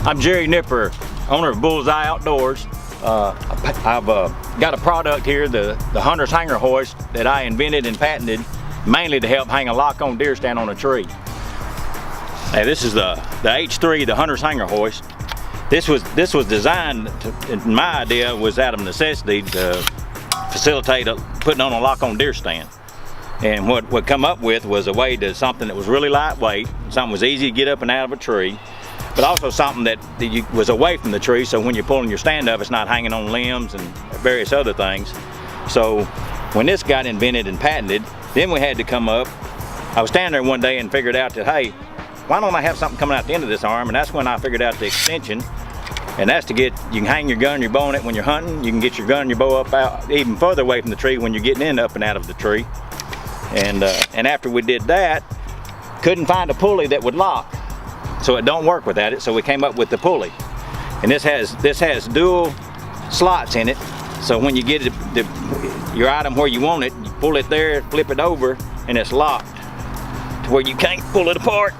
I'm Jerry Nipper, owner of BullsEye OutDoors. I've got a product here, the hunter's hanger hoist, that I invented and patented mainly to help hang a lock-on deer stand on a tree. Now, this is the H3, the hunter's hanger hoist. This was designed to, my idea was out of necessity to facilitate putting on a lock-on deer stand. And what come up with was a way to something that was really lightweight, something was easy to get up and out of a tree, but also something that was away from the tree, so when you're pulling your stand up, it's not hanging on limbs and various other things. So when this got invented and patented, then we had to come up. I was standing there one day and figured out that, hey, why don't I have something coming out the end of this arm? And that's when I figured out the extension. And that's to you can hang your gun and your bow on it when you're hunting. You can get your gun and your bow up out even further away from the tree when you're getting in up and out of the tree. And after we did that, couldn't find a pulley that would lock. So it don't work without it, so we came up with the pulley. And this has dual slots in it, so when you get your item where you want it, you pull it there, flip it over, and it's locked to where you can't pull it apart.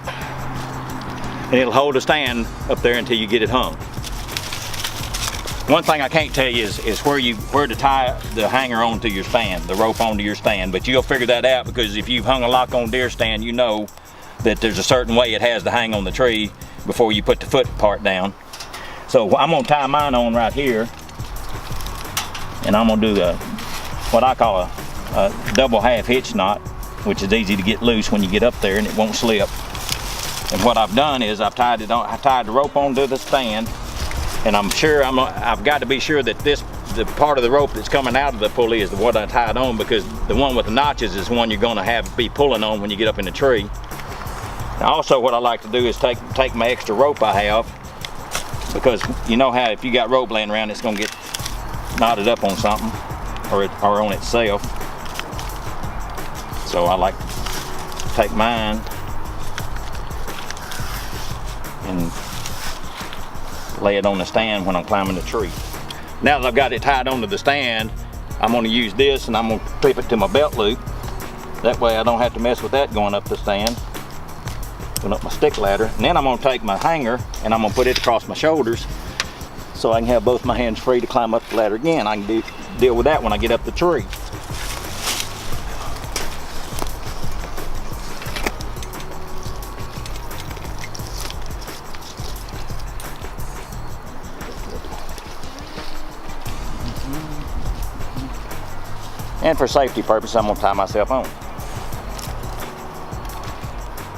And it'll hold the stand up there until you get it hung. One thing I can't tell you is where to tie the hanger onto your stand, the rope onto your stand, but you'll figure that out, because if you've hung a lock-on deer stand, you know that there's a certain way it has to hang on the tree before you put the foot part down. So I'm gonna tie mine on right here, and I'm gonna do what I call a double half hitch knot, which is easy to get loose when you get up there and it won't slip. And what I've done is I tied the rope onto the stand, and I've got to be sure that the part of the rope that's coming out of the pulley is what I tied on, because the one with the notches is the one you're gonna be pulling on when you get up in the tree. Now also what I like to do is take my extra rope I have, because you know how if you got rope laying around, it's gonna get knotted up on something or on itself. So I like to take mine and lay it on the stand when I'm climbing the tree. Now that I've got it tied onto the stand, I'm gonna use this and I'm gonna clip it to my belt loop. That way I don't have to mess with that going up the stand. Going up my stick ladder, and then I'm going to take my hanger and I'm going to put it across my shoulders so I can have both my hands free to climb up the ladder again. I can deal with that when I get up the tree. And for safety purposes, I'm going to tie myself on.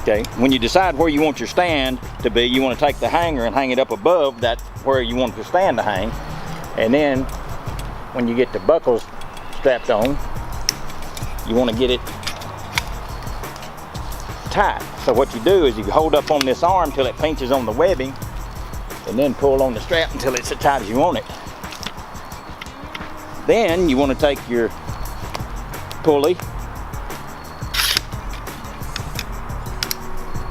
Okay, when you decide where you want your stand to be, you want to take the hanger and hang it up above that where you want the stand to hang. And then when you get the buckles strapped on, you want to get it tight. So what you do is you hold up on this arm till it pinches on the webbing, and then pull on the strap until it's as tight as you want it. Then you want to take your pulley.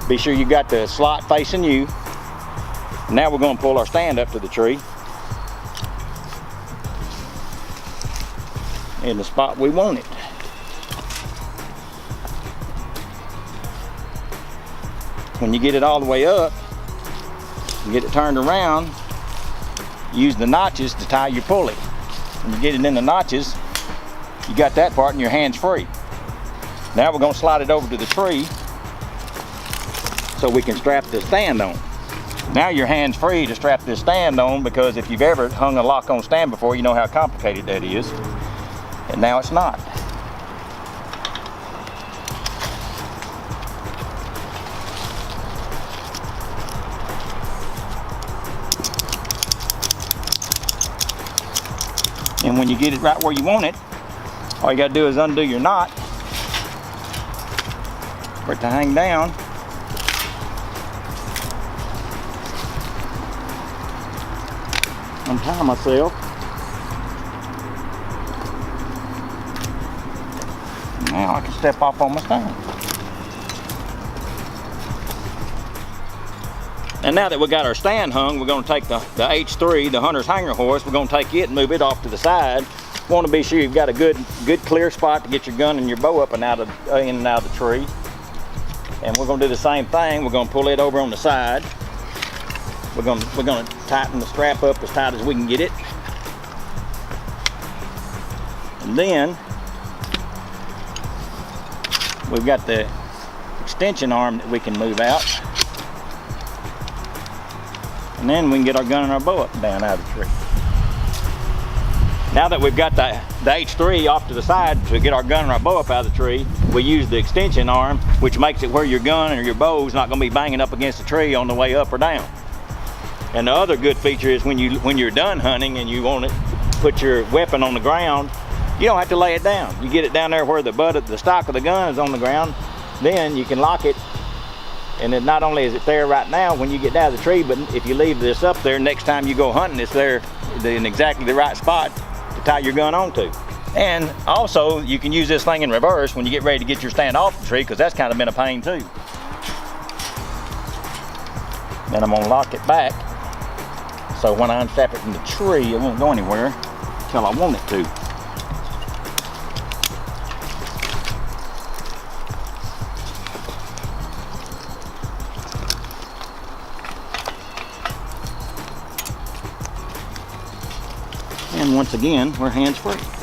Be sure you got the slot facing you. Now we're going to pull our stand up to the tree in the spot we want it. When you get it all the way up and get it turned around, use the notches to tie your pulley. When you get it in the notches, you got that part and your hands free. Now we're going to slide it over to the tree so we can strap the stand on. Now your hand's free to strap this stand on, because if you've ever hung a lock-on stand before, you know how complicated that is. And now it's not. And when you get it right where you want it, all you gotta do is undo your knot for it to hang down. Untie myself. Now I can step off on my stand. And now that we got our stand hung, we're going to take the H3, the hunter's hanger hoist. We're going to take it and move it off to the side. Want to be sure you've got a good clear spot to get your gun and your bow up and out of in and out of the tree. And we're going to do the same thing. We're going to pull it over on the side. we're gonna tighten the strap up as tight as we can get it. And then we've got the extension arm that we can move out. And then we can get our gun and our bow up down out of the tree. Now that we've got the H3 off to the side to get our gun and our bow up out of the tree, we use the extension arm, which makes it where your gun or your bow is not going to be banging up against the tree on the way up or down. And the other good feature is when you're done hunting and you want to put your weapon on the ground, you don't have to lay it down. You get it down there where the stock of the gun is on the ground, then you can lock it. And then not only is it there right now when you get down to the tree, but if you leave this up there, next time you go hunting, it's there in exactly the right spot to tie your gun onto. And also, you can use this thing in reverse when you get ready to get your stand off the tree, because that's kind of been a pain too. Then I'm gonna lock it back, so when I unstrap it from the tree, it won't go anywhere until I want it to. And once again, we're hands-free.